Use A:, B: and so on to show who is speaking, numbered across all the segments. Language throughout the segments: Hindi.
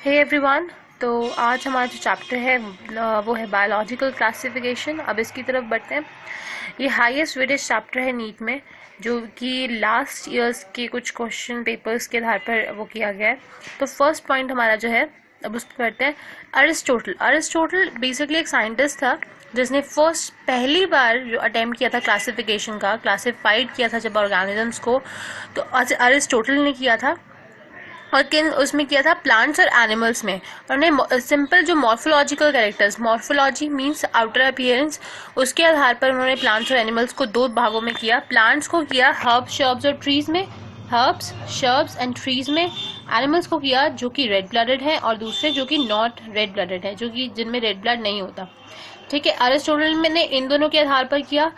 A: Hey everyone. तो आज हमारा जो चैप्टर है वो है बायोलॉजिकल क्लासिफिकेशन। अब इसकी तरफ बढ़ते हैं। ये हाईएस्ट वेटेज चैप्टर है नीट में, जो कि लास्ट ईयर्स के कुछ क्वेश्चन पेपर्स के आधार पर वो किया गया है। तो फर्स्ट पॉइंट हमारा जो है, अब उसको करते हैं। अरिस्टोटल बेसिकली एक साइंटिस्ट था जिसने पहली बार जो अटेम्प्ट किया था क्लासिफिकेशन का, क्लासिफाइड किया था जब ऑर्गेनिजम्स को, तो अरिस्टोटल ने किया था। और उसमें किया था प्लांट्स और एनिमल्स में। उन्होंने सिंपल जो morphological characters, morphology means outer appearance, उसके आधार पर उन्होंने प्लांट्स और एनिमल्स को दो भागों में किया। प्लांट्स को किया हर्ब्स, शर्ब्स और ट्रीज में, हर्ब्स, शर्ब्स एंड ट्रीज में। एनिमल्स को किया जो कि रेड ब्लडेड है और दूसरे जो कि नॉट रेड ब्लडेड है, जो कि जिनमें रेड ब्लड नहीं होता। ठीक है, अरिस्टोटल ने इन दोनों के आधार पर किया।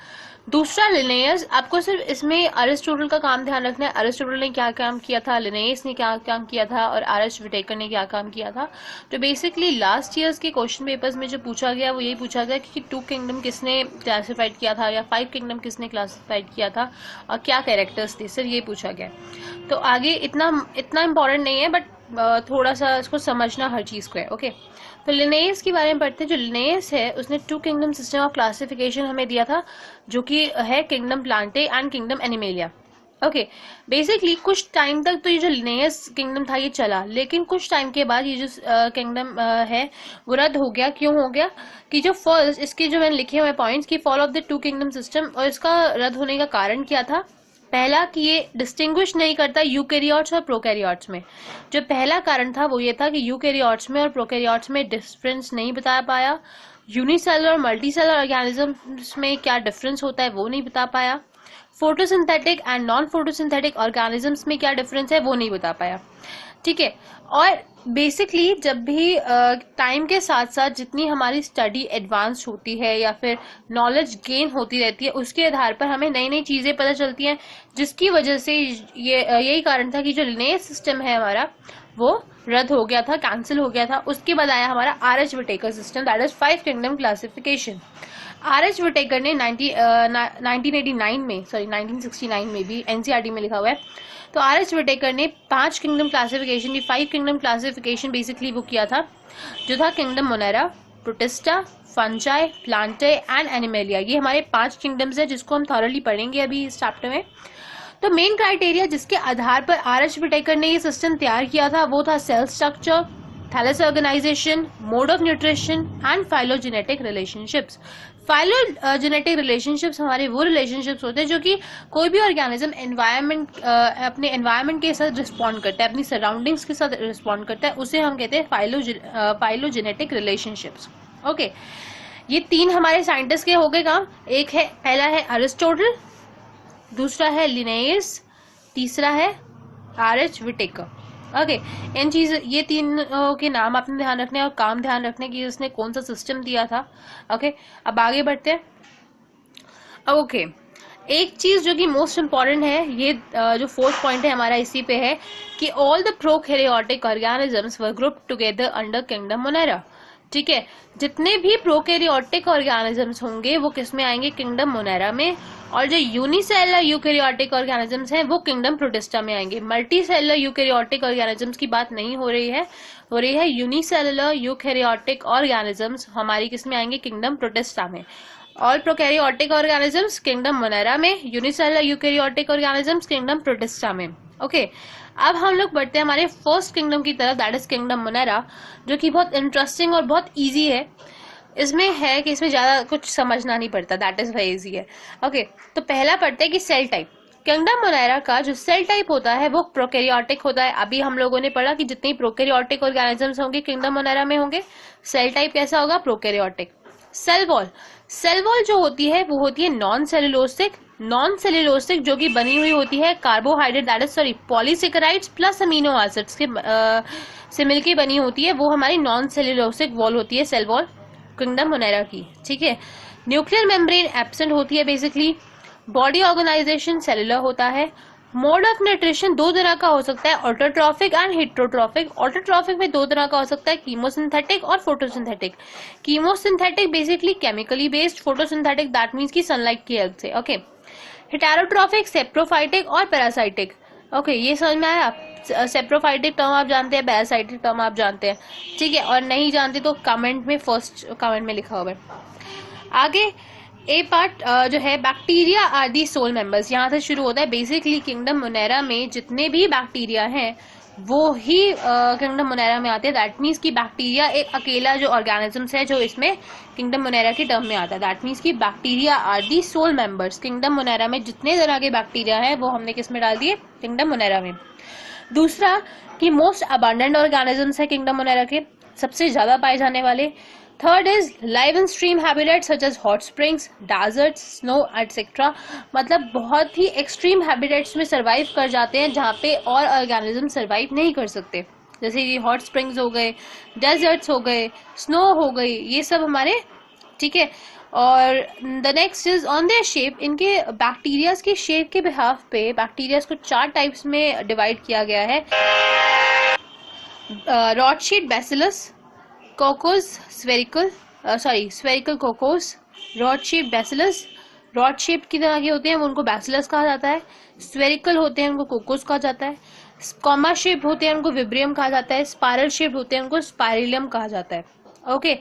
A: दूसरा लिनेयस। आपको सिर्फ इसमें अरिस्टोटल का काम ध्यान रखना है। अरिस्टोटल ने क्या काम किया था, लिनेयस ने क्या काम किया था और आर.एच. विटेकर ने क्या काम किया था। तो बेसिकली लास्ट ईयर्स के क्वेश्चन पेपर्स में जो पूछा गया वो यही पूछा गया कि 2 किंगडम किसने क्लासिफाइड किया था या 5 किंगडम किसने क्लासिफाइड किया था और क्या कैरेक्टर्स थे, सिर्फ ये पूछा गया। तो आगे इतना इम्पोर्टेंट नहीं है, बट थोड़ा सा इसको समझना हर चीज को है। ओके, तो लिनेयस के बारे में पढ़ते हैं। जो लिनेयस है उसने 2 किंगडम सिस्टम ऑफ क्लासिफिकेशन हमें दिया था, जो कि है kingdom Plantae and kingdom animalia. Okay, basically कुछ टाइम तक तो ये जो लिनेयस किंगडम था ये चला, लेकिन कुछ टाइम के बाद ये जो किंगडम है वो रद्द हो गया। क्यों हो गया कि जो फर्स्ट इसके जो मैंने लिखे हुए पॉइंट्स की fall of the 2 kingdom system, और इसका रद्द होने का कारण क्या था। पहला कि ये डिस्टिंग्विश नहीं करता यूकैरियोट्स और प्रोकैरियोट्स में। जो पहला कारण था वो ये था कि यूकैरियोट्स में और प्रोकैरियोट्स में डिफरेंस नहीं बता पाया। यूनिसेलुलर और मल्टीसेलुलर ऑर्गेनिजम्स में क्या डिफरेंस होता है वो नहीं बता पाया। Photosynthetic and non photosynthetic organisms में क्या डिफरेंस है वो नहीं बता पाया। ठीक है, और बेसिकली जब भी टाइम के साथ साथ जितनी हमारी स्टडी एडवांस होती है या फिर नॉलेज गेन होती रहती है, उसके आधार पर हमें नई नई चीजें पता चलती हैं, जिसकी वजह से यही कारण था कि जो लिनेयस सिस्टम है हमारा वो रद्द हो गया था, कैंसिल हो गया था। उसके बाद आया हमारा R H. Whittaker system, that is 5 kingdom classification. R H. Whittaker ने 1969 में भी एनसीईआरटी में लिखा हुआ है। तो आर.एच. विटेकर ने 5 किंगडम क्लासिफिकेशन, ये 5 किंगडम क्लासिफिकेशन बेसिकली वो किया था, जो था kingdom Monera, protista, fungi, Plantae and animalia. ये हमारे 5 किंगडम्स है जिसको हम थॉरली पढ़ेंगे अभी इस चैप्टर में। तो मेन क्राइटेरिया जिसके आधार पर आर.एच. विटेकर ने ये सिस्टम तैयार किया था वो था cell structure, thallus organisation, mode of nutrition and phylogenetic relationships. Phylogenetic relationships हमारे वो रिलेशनशिप्स होते हैं जो कि कोई भी ऑर्गेनिज्म अपने एनवायरनमेंट के साथ रिस्पॉन्ड करता है, अपनी सराउंडिंग्स के साथ रिस्पॉन्ड करता है, उसे हम कहते हैं फाइलोजेनेटिक रिलेशनशिप्स। ओके, ये 3 हमारे साइंटिस्ट के हो गए काम। एक है, पहला है अरिस्टोटल, दूसरा है लिनेयस, तीसरा है आर.एच. विटेकर। ओके, इन चीज ये 3 के नाम आपने ध्यान रखने और काम ध्यान रखने की उसने कौन सा सिस्टम दिया था। ओके, अब आगे बढ़ते हैं। ओके, एक चीज जो कि मोस्ट इम्पॉर्टेंट है, ये जो 4th पॉइंट है हमारा इसी पे है कि all the prokaryotic organisms were grouped together under kingdom Monera. ठीक है, जितने भी प्रोकैरियोटिक ऑर्गेनिजम्स होंगे वो किस में आएंगे, किंगडम मोनेरा में। और जो यूनिसेलुलर यूकैरियोटिक ऑर्गेनिजम्स हैं वो किंगडम प्रोटिस्टा में आएंगे। मल्टीसेलुलर यूकैरियोटिक ऑर्गेनिजम्स की बात नहीं हो रही है यूनिसेलुलर यूकैरियोटिक ऑर्गेनिजम्स हमारी किस में आएंगे, किंगडम प्रोटिस्टा में। All prokaryotic organisms kingdom Monera में, unicellular eukaryotic organisms kingdom protista में। ओके, अब हम लोग बढ़ते हैं हमारे फर्स्ट किंगडम की तरफ, दैट इज किंगडम मोनेरा, जो कि बहुत इंटरेस्टिंग और बहुत इजी है। इसमें है कि इसमें ज्यादा कुछ समझना नहीं पड़ता, दैट इज वेरी इजी है। ओके, तो पहला पढ़ते हैं कि सेल टाइप। किंगडम मोनेरा का जो सेल टाइप होता है वो प्रोकैरियोटिक होता है। अभी हम लोगों ने पढ़ा कि जितने प्रोकैरियोटिक ऑर्गेनिजम्स होंगे किंगडम मोनेरा में होंगे। सेल टाइप कैसा होगा, प्रोकैरियोटिक। सेल वॉल जो होती है वो होती है नॉन सेल्यूलोसिक जो कि बनी हुई होती है carbohydrate, that is polysaccharides plus amino acids के से मिलकर बनी होती है, वो हमारी नॉन सेल्यूलोसिक वॉल होती है, सेल वॉल किंगडम मोनेरा की। ठीक है, न्यूक्लियर मेम्ब्रेन एब्सेंट होती है बेसिकली। बॉडी ऑर्गेनाइजेशन सेलुलर होता है। मोड ऑफ न्यूट्रिशन 2 तरह का हो सकता है, ऑटोट्रॉफिक एंड हेटेरोट्रॉफिक। ऑटोट्रॉफिक में 2 तरह का हो सकता है, कीमोसिंथेटिक और photosynthetic. Chemosynthetic basically chemically based, photosynthetic that means की सनलाइट की हेल्प से। ओके, हेटेरोट्रॉफिक सेप्रोफाइटिक और पैरासाइटिक। ओके, ये समझ में आया। सेप्रोफाइटिक टर्म आप जानते हैं, पैरासाइटिक टर्म आप जानते हैं, ठीक है, और नहीं जानते तो कमेंट में, फर्स्ट कमेंट में लिखा हुआ है। आगे ए पार्ट जो है, bacteria are the sole members, यहाँ से शुरू होता है। बेसिकली किंगडम मोनेरा में जितने भी बैक्टीरिया हैं वो ही किंगडम मोनेरा में आते हैं। दैट मीन्स कि बैक्टीरिया एक अकेला जो ऑर्गेनिजम्स है जो इसमें किंगडम मोनेरा के टर्म में आता है। दैट मीन्स कि bacteria are the sole members. Kingdom Monera में जितने तरह के बैक्टीरिया है वो हमने किस में डाल दिए, किंगडम मोनेरा में। दूसरा कि मोस्ट अबंडेंट ऑर्गेनिजम्स है किंगडम मोनेरा के, सबसे ज्यादा पाए जाने वाले। Third is live in stream habitat such as hot springs, deserts, snow etcetera, मतलब बहुत ही एक्सट्रीम हैबिटेट्स में सर्वाइव कर जाते हैं जहाँ पे और ऑर्गेनिज्म सर्वाइव नहीं कर सकते, जैसे कि हॉट स्प्रिंग्स हो गए, डेजर्ट्स हो गए, स्नो हो गई, ये सब हमारे, ठीक है। और the next is on their shape, इनके बैक्टीरियाज की शेप के बिहाफ पे बैक्टीरियाज को 4 टाइप्स में डिवाइड किया गया है। Rod shape bacillus, Cocos spherical, spherical Cocos, rod shape bacillus, rod shape की तरह के होते हैं वो उनको बैसिलस कहा जाता है, स्फेरिकल होते हैं उनको कोकोस कहा जाता है, कॉमा शेप होते हैं उनको विब्रियम कहा जाता है, स्पाइरल शेप होते हैं उनको स्पाइरिलियम कहा जाता है। ओके,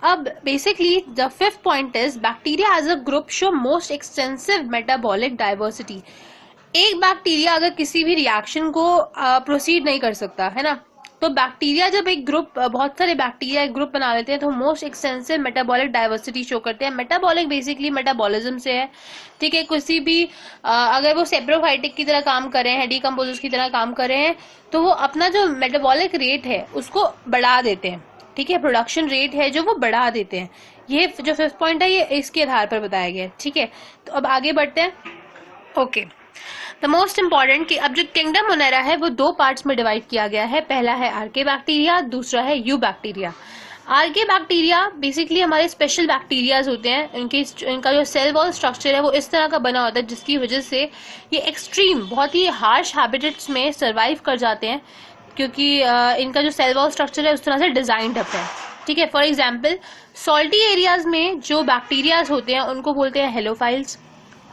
A: अब basically the fifth point is bacteria as a group show most extensive metabolic diversity. एक बैक्टीरिया अगर किसी भी रिएक्शन को प्रोसीड नहीं कर सकता है ना, तो बैक्टीरिया जब एक ग्रुप, बहुत सारे बैक्टीरिया एक ग्रुप बना लेते हैं तो most extensive metabolic diversity show करते हैं। मेटाबॉलिक बेसिकली मेटाबॉलिज्म से है, ठीक है। किसी भी अगर वो सेप्रोफाइटिक की तरह काम कर रहे हैं, डिकम्पोजर्स की तरह काम कर रहे हैं, तो वो अपना जो मेटाबॉलिक रेट है उसको बढ़ा देते हैं, ठीक है, प्रोडक्शन रेट है जो वो बढ़ा देते हैं। ये जो फिफ्थ पॉइंट है ये इसके आधार पर बताया गया है, ठीक है। तो अब आगे बढ़ते हैं। ओके, द मोस्ट इम्पॉर्टेंट कि अब जो किंगडम मोनेरा है वो 2 पार्ट्स में डिवाइड किया गया है। पहला है आर्के बैक्टीरिया, दूसरा है यू बैक्टीरिया। आर्के बैक्टीरिया बेसिकली हमारे स्पेशल बैक्टीरियाज होते हैं, इनका जो सेल वॉल स्ट्रक्चर है वो इस तरह का बना होता है जिसकी वजह से ये एक्सट्रीम, बहुत ही हार्श हैबिटेट्स में सर्वाइव कर जाते हैं, क्योंकि इनका जो सेल वॉल स्ट्रक्चर है उस तरह से डिजाइंड अप है, ठीक है। फॉर एग्जाम्पल सॉल्टी एरियाज में जो बैक्टीरियाज होते हैं उनको बोलते हैं हेलोफाइल्स।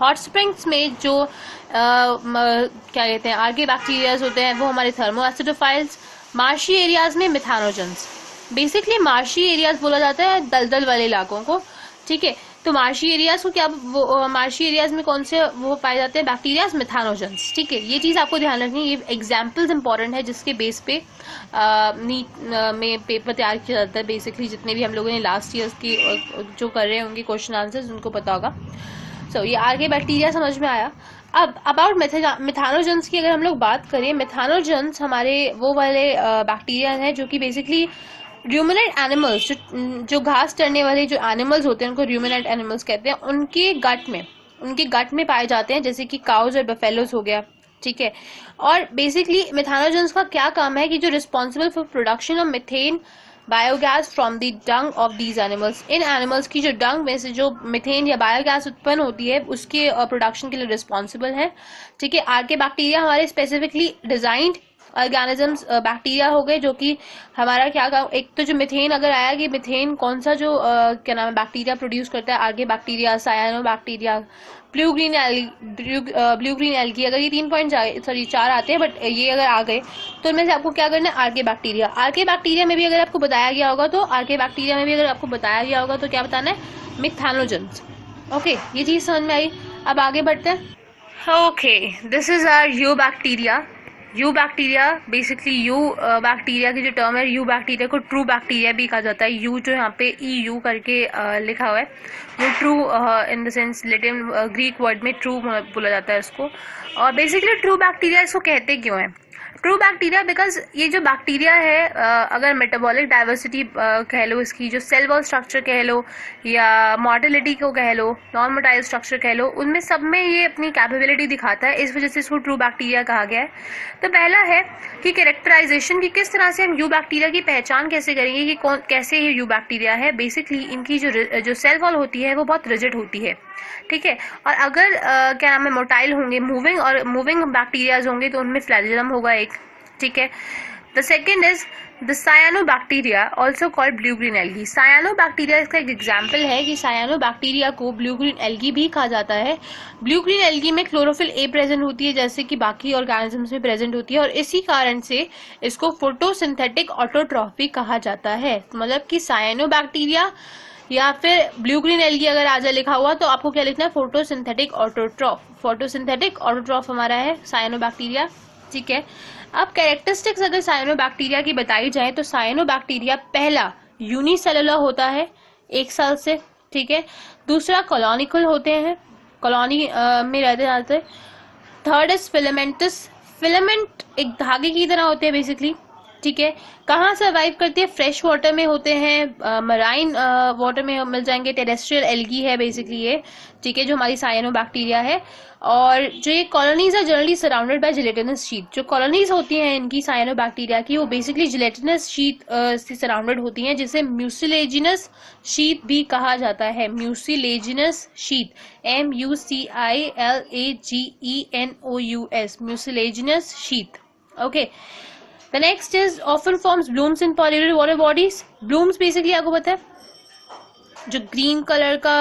A: हॉट स्प्रिंग्स में जो क्या कहते हैं आर्के बैक्टीरियाज होते हैं वो हमारे थर्मोएसिडोफाइल्स। मार्शी एरियाज में मिथानोजेंस। बेसिकली मार्शी एरियाज बोला जाता है दलदल वाले इलाकों को, ठीक है। तो मार्शी एरियाज को क्या, मार्शी एरियाज में कौन से वो पाए जाते हैं बैक्टीरियाज, मिथानोजेंस, ठीक है। ये चीज आपको ध्यान रखनी है, ये एग्जाम्पल्स इंपॉर्टेंट है जिसके बेस पे नीट में पेपर तैयार किया जाता है। बेसिकली जितने भी हम लोगों ने लास्ट ईयर की जो कर रहे हैं उनके क्वेश्चन आंसर्स उनको पता होगा। सो ये आगे बैक्टीरिया समझ में आया। अब अबाउट मिथानोजेंस की अगर हम लोग बात करें, मिथानोजेंस हमारे वो वाले बैक्टीरिया हैं जो कि बेसिकली र्यूमिनेंट एनिमल्स, जो घास चरने वाले जो एनिमल्स होते हैं उनको र्यूमिनेंट एनिमल्स कहते हैं, उनके गट में पाए जाते हैं, जैसे कि काउज और बफेलोस हो गया, ठीक है। और बेसिकली मिथानोजेंस का क्या काम है कि जो responsible for production of methane biogas from the Dang of these animals, in animals की जो डंग में से जो मिथेन या बायोगैस उत्पन्न होती है उसके प्रोडक्शन के लिए रिस्पॉन्सिबल है, ठीक है। आर्के बैक्टीरिया हमारे स्पेसिफिकली डिजाइंड ऑर्गेनिजम्स बैक्टीरिया हो गए जो कि हमारा क्या काम, एक तो जो मिथेन अगर आया कि मिथेन कौन सा जो क्या नाम है बैक्टीरिया प्रोड्यूस करता है, archaebacteria, cyanobacteria, blue green algae, अगर ये 4 आते हैं बट ये अगर आ गए तो इनमें से आपको क्या करना है, आर्के बैक्टीरिया में भी अगर आपको बताया गया होगा तो क्या बताना है, मिथानोजेंस। ओके, ये चीज समझ में आई। अब आगे बढ़ते हैं। Okay, this is our eubacteria. Eubacteria basically bacteria की जो टर्म है, यू बैक्टीरिया को ट्रू बैक्टीरिया भी कहा जाता है। यू जो यहाँ पे EU करके लिखा हुआ है वो true in the sense Latin Greek word में ट्रू बोला जाता है इसको। और बेसिकली ट्रू बैक्टीरिया इसको कहते क्यों है, ट्रू बैक्टीरिया बिकॉज ये जो बैक्टीरिया है अगर मेटाबॉलिक डाइवर्सिटी कह लो, इसकी जो सेल वॉल स्ट्रक्चर कह लो या मोटिलिटी को कह लो, नॉन मोटाइल स्ट्रक्चर कह लो, उनमें सब में ये अपनी कैपेबिलिटी दिखाता है, इस वजह से इसको ट्रू बैक्टीरिया कहा गया है। तो पहला है कि कैरेक्टराइजेशन की किस तरह से हम यू बैक्टीरिया की पहचान कैसे करेंगे कि कैसे ये यू बैक्टीरिया है। बेसिकली इनकी जो सेल वॉल होती है वो बहुत रिजिड होती है, ठीक है। और अगर क्या नाम है मोटाइल होंगे, मूविंग बैक्टीरियाज होंगे तो उनमें फ्लैजेलम होगा एक, ठीक है। The second is the cyanobacteria also called blue green algae. Cyanobacteria इसका एक एग्जाम्पल है कि साइनोबैक्टीरिया को ब्लू ग्रीन एल्गी भी कहा जाता है। ब्लू ग्रीन एल्गी में क्लोरोफिल ए प्रेजेंट होती है जैसे कि बाकी ऑर्गेनिजम्स में प्रेजेंट होती है, और इसी कारण से इसको फोटोसिंथेटिक ऑटोट्रॉफी कहा जाता है। मतलब कि साइनोबैक्टीरिया या फिर ब्लू ग्रीन एल्गी अगर आ जाए लिखा हुआ तो आपको क्या लिखना है, फोटोसिंथेटिक ऑटोट्रॉफ। फोटोसिंथेटिक ऑटोट्रॉफ हमारा है साइनोबैक्टीरिया, ठीक है। अब कैरेक्टरिस्टिक्स अगर साइनोबैक्टीरिया की बताई जाए तो साइनोबैक्टीरिया पहला यूनिसेलुलर होता है, एक सेल से, ठीक है। दूसरा कॉलोनिकल होते हैं, कॉलोनी में रहते जाते। थर्ड इज फिलामेंटस, फिलामेंट एक धागे की तरह होते हैं बेसिकली, ठीक है। कहाँ सर्वाइव करते हैं, फ्रेश वाटर में होते हैं, मराइन वाटर में मिल जाएंगे, टेरेस्ट्रियल एल्गी है बेसिकली ये, ठीक है, जो हमारी साइनोबैक्टीरिया है। और जो ये कॉलोनीज है generally surrounded by gelatinous sheet, जो कॉलोनीज होती हैं इनकी साइनोबैक्टीरिया की वो बेसिकली जिलेटिनस शीट से सराउंडेड होती हैं, जिसे म्यूसिलेजिनस शीट भी कहा जाता है। Mucilaginous sheet, MUCILAGENOUS, mucilaginous sheet, okay. The next is often forms blooms in polluted water bodies. Blooms basically आपको पता है जो ग्रीन कलर का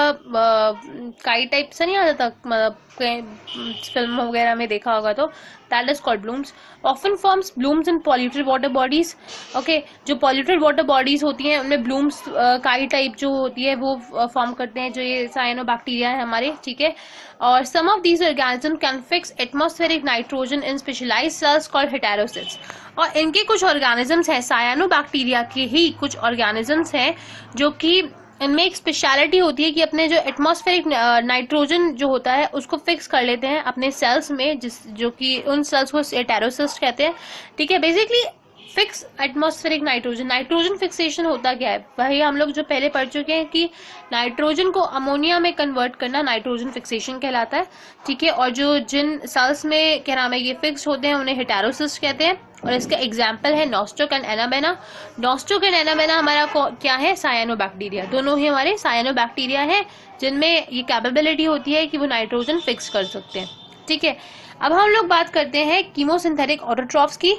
A: काई टाइप सा नहीं आ जाता, मतलब फिल्म वगैरह में देखा होगा तो that is called blooms. Often forms blooms in polluted water bodies. Okay, जो polluted water bodies होती हैं उनमें blooms काई टाइप जो होती है वो फॉर्म करते हैं, जो ये साइनोबैक्टीरिया है हमारे, ठीक है। और some of these organisms can fix atmospheric nitrogen in specialized cells called heterocysts. और इनके कुछ ऑर्गेनिजम्स हैं, साइनोबैक्टीरिया के ही कुछ ऑर्गेनिजम्स हैं जो कि इनमें एक स्पेशलिटी होती है कि अपने जो एटमॉस्फेरिक नाइट्रोजन जो होता है उसको फिक्स कर लेते हैं अपने सेल्स में, जो कि उन सेल्स को हेटेरोसिस्ट कहते हैं, ठीक है। Basically fix atmospheric nitrogen, nitrogen fixation होता क्या है, वही हम लोग जो पहले पढ़ चुके हैं कि नाइट्रोजन को अमोनिया में कन्वर्ट करना नाइट्रोजन फिक्सेशन कहलाता है, ठीक है। और जो जिन सेल्स में क्या नाम है ये फिक्स होते हैं उन्हें हेटेरोसिस्ट कहते हैं, और इसका एग्जाम्पल है नॉस्टोक एंड एनाबेना। नॉस्टोक एंड एनाबेना हमारा क्या है, साइनोबैक्टीरिया, दोनों ही हमारे साइनोबैक्टीरिया हैं जिनमें ये कैपेबिलिटी होती है कि वो नाइट्रोजन फिक्स कर सकते हैं, ठीक है। अब हम लोग बात करते हैं कीमोसिंथेटिक ऑटोट्रॉफ्स की।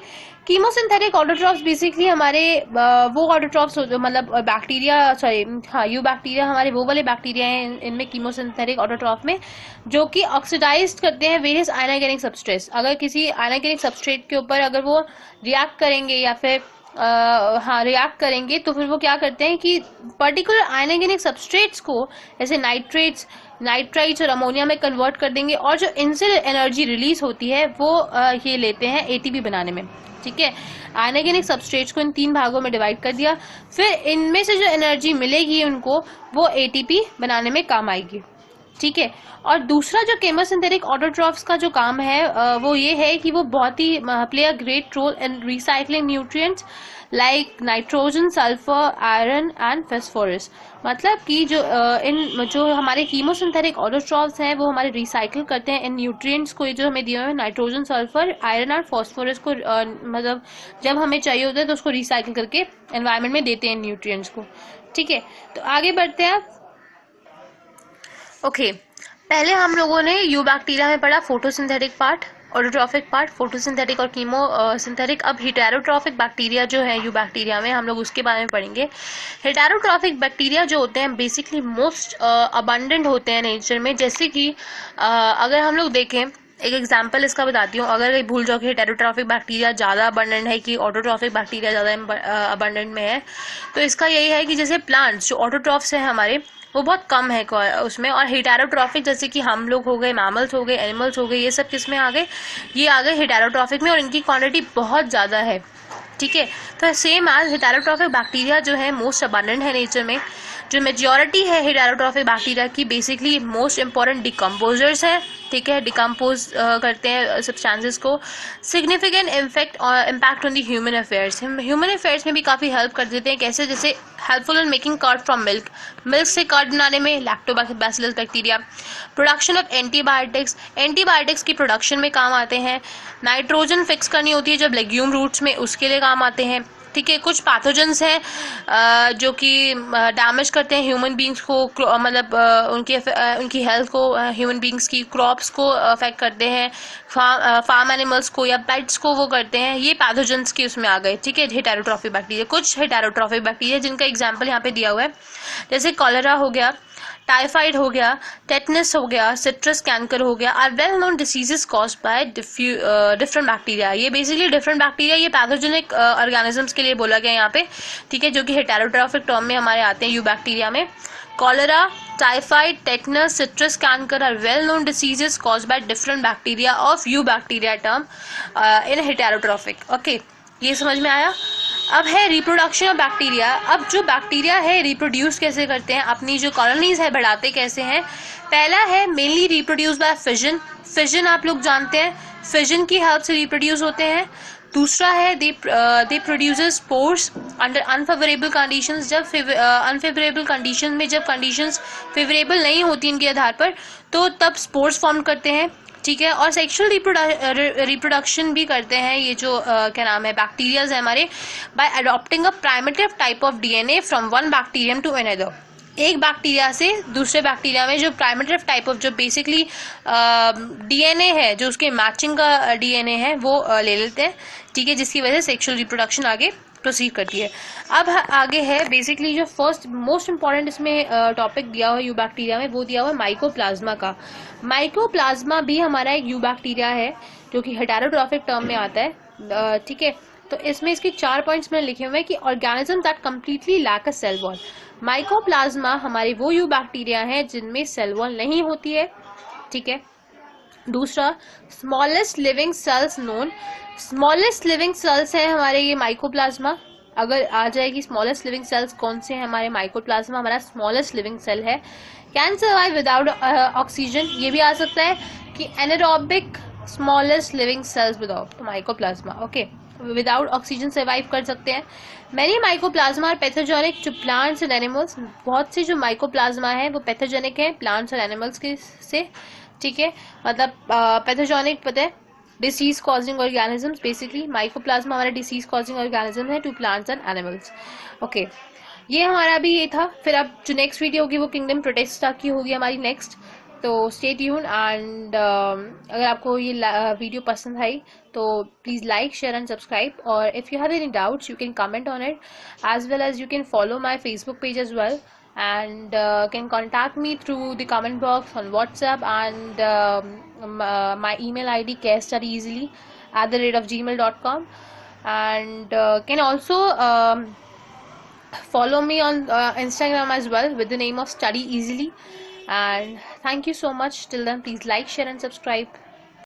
A: कीमोसिंथेटिक ऑटोट्रॉफ्स बेसिकली हमारे वो ऑटोट्रॉफ्स मतलब बैक्टीरिया, सॉरी हाँ, यू बैक्टीरिया हमारे वो वाले बैक्टीरिया हैं इनमें कीमोसिंथेटिक ऑटोट्रॉफ में, जो कि ऑक्सीडाइज करते हैं वेरियस आयनोगेनिक सबस्ट्रेट्स। अगर किसी आयनोगेनिक सबस्ट्रेट के ऊपर अगर वो रिएक्ट करेंगे या फिर रिएक्ट करेंगे तो फिर वो क्या करते हैं कि पर्टिकुलर आयनोगेनिक सबस्ट्रेट्स को जैसे नाइट्राइट्स और अमोनिया में कन्वर्ट कर देंगे, और जो इनसे एनर्जी रिलीज होती है वो ये लेते हैं एटीपी बनाने में, ठीक है। आयनोगेनिक सबस्ट्रेट्स को इन 3 भागों में डिवाइड कर दिया, फिर इनमें से जो एनर्जी मिलेगी उनको वो एटीपी बनाने में काम आएगी, ठीक है। और दूसरा जो कीमोसिंथेटिक ऑटोट्रॉफ्स का जो काम है वो ये है कि वो बहुत ही play a great role in recycling nutrients like nitrogen, sulphur, iron and phosphorus. मतलब कि जो हमारे कीमोसिंथेटिक ऑटोट्रॉफ्स हैं वो हमारे रिसाइकिल करते हैं इन न्यूट्रिएंट्स को, जो हमें दिए हुए हैं नाइट्रोजन, सल्फर, आयरन और फास्फोरस को, मतलब जब हमें चाहिए होता है तो उसको रिसाइकिल करके एनवायरनमेंट में देते हैं न्यूट्रिएंट्स को, ठीक है। तो आगे बढ़ते हैं। ओके, पहले हम लोगों ने यू बैक्टीरिया में पढ़ा photosynthetic part, autotrophic part, photosynthetic और कीमोसिंथेटिक। अब हेटेरोट्रॉफिक बैक्टीरिया जो है यू बैक्टीरिया में हम लोग उसके बारे में पढ़ेंगे। हेटेरोट्रॉफिक बैक्टीरिया जो होते हैं बेसिकली मोस्ट अबंडेंट होते हैं नेचर में, जैसे कि अगर हम लोग देखें एक एग्जांपल इसका बताती हूँ। अगर कहीं भूल जाओ कि हेटेरोट्रॉफिक बैक्टीरिया ज़्यादा अबंडेंट है कि ऑटोट्रॉफिक बैक्टीरिया ज़्यादा अबंडेंट में है, तो इसका यही है कि जैसे प्लांट्स जो ऑटोट्रॉफ्स हैं हमारे वो बहुत कम है उसमें, और हेटेरोट्रॉफिक जैसे कि हम लोग हो गए, मैमल्स हो गए, एनिमल्स हो गए, ये सब किस में आ गए, ये आ गए हेटेरोट्रॉफिक में, और इनकी क्वांटिटी बहुत ज़्यादा है, ठीक है। तो सेम एज हेटेरोट्रॉफिक बैक्टीरिया जो है मोस्ट अबंडेंट है नेचर में। जो मेजॉरिटी है हेटेरोट्रॉफिक बैक्टीरिया की बेसिकली मोस्ट इंपॉर्टेंट डिकम्पोजर्स हैं, ठीक है, डिकम्पोज करते हैं सब्सटेंसेस को। Significant impact on the human affairs, human affairs में भी काफ़ी हेल्प कर देते हैं। कैसे, जैसे helpful in making curd from milk, milk से कर्ड बनाने में lactobacillus bacteria. Production of antibiotics, antibiotics की प्रोडक्शन में काम आते हैं। नाइट्रोजन फिक्स करनी होती है जब लेग्यूम रूट्स में, उसके लिए काम आते हैं। ठीक है। कुछ पैथोजेंस हैं जो कि डैमेज करते हैं ह्यूमन बींग्स को, मतलब उनकी हेल्थ को, ह्यूमन बींग्स की क्रॉप्स को अफेक्ट करते हैं, फार्म एनिमल्स को या पेट्स को वो करते हैं। ये पैथोजेंस के उसमें आ गए, ठीक है। हेटेरोट्रॉफिक बैक्टीरिया, कुछ हेटेरोट्रॉफिक बैक्टीरिया जिनका एग्जाम्पल यहाँ पे दिया हुआ है, जैसे कॉलेरा हो गया, टाइफाइड हो गया, टेटनस हो गया, सिट्रस कैंकर हो गया, are well known diseases caused by different bacteria. ये बेसिकली डिफरेंट बैक्टीरिया, ये पैथोजेनिक ऑर्गेनिजम्स के लिए बोला गया यहाँ पे, ठीक है, जो कि हेटेरोट्रॉफिक टर्म में हमारे आते हैं यू बैक्टीरिया में। Cholera, typhoid, tetanus, citrus canker are well known diseases caused by different bacteria of eubacteria term in heterotrophic. Okay, ये समझ में आया। अब है रिप्रोडक्शन ऑफ बैक्टीरिया। अब जो बैक्टीरिया है रिप्रोड्यूस कैसे करते हैं, अपनी जो कॉलोनीज है बढ़ाते कैसे हैं। पहला है mainly reproduce by fission. Fission आप लोग जानते हैं, फिजन की हेल्प से रिप्रोड्यूस होते हैं। दूसरा है दे produces spores under unfavourable conditions. जब अनफेवरेबल कंडीशन में, जब कंडीशंस फेवरेबल नहीं होती इनके आधार पर, तो तब स्पोर्स फॉर्म करते हैं, ठीक है। और सेक्सुअल रिप्रोडक्शन भी करते हैं ये जो क्या नाम है बैक्टीरियाज है हमारे, by adopting a primitive type of DNA from one bacterium to another. एक बैक्टीरिया से दूसरे बैक्टीरिया में जो प्राइमेटिव टाइप ऑफ, जो बेसिकली डीएनए है, जो उसके मैचिंग का डीएनए है वो ले लेते हैं, ठीक है, जिसकी वजह से सेक्सुअल रिप्रोडक्शन आगे प्रोसीड करती है। अब आगे है बेसिकली जो फर्स्ट मोस्ट इंपॉर्टेंट इसमें टॉपिक दिया हुआ है यू बैक्टीरिया में, वो दिया हुआ है माइकोप्लाज्मा का। माइकोप्लाज्मा भी हमारा एक यू बैक्टीरिया है जो कि हेटेरोट्रॉफिक टर्म में आता है, ठीक है। तो इसमें इसके 4 पॉइंट्स मैंने लिखे हुए हैं कि organism that completely lack a cell wall. Mycoplasma हमारे वो यू बैक्टीरिया हैं जिनमें सेल वॉल नहीं होती है, ठीक है। दूसरा, smallest living sales known. Smallest living sales है हमारे ये माइकोप्लाज्मा। अगर आ जाएगी स्मॉलेस्ट लिविंग सेल्स कौन से हैं, हमारे माइकोप्लाज्मा हमारा स्मॉलेस्ट लिविंग सेल है। कैन सर्वाइव विदाउट ऑक्सीजन, ये भी आ सकता है कि anaerobic smallest living cells without mycoplasma, okay, without oxygen survive कर सकते हैं। मैनी माइकोप्लाज्मा और pathogenic to plants and animals. बहुत से जो माइकोप्लाज्मा है वो पैथोजेनिक है प्लांट्स और एनिमल्स के से, ठीक है। मतलब पैथोजेनिक पता है, disease causing organisms. Basically mycoplasma हमारा डिसीज कॉजिंग ऑर्गेनिज्म है to plants and animals, okay. ये हमारा भी ये था। फिर अब जो नेक्स्ट वीडियो होगी वो किंगडम प्रोटिस्टा की होगी हमारी नेक्स्ट, तो स्टे ट्यून। एंड अगर आपको ये वीडियो पसंद आई तो please like, share and subscribe. और if you have any doubts you can comment on it, as well as you can follow my Facebook page as well, and can contact me through the comment box on WhatsApp and my email ID carestudyEasily@gmail.com, and can also follow me on Instagram as well with the name of Study Easily. And thank you so much. Till then, please like, share and subscribe.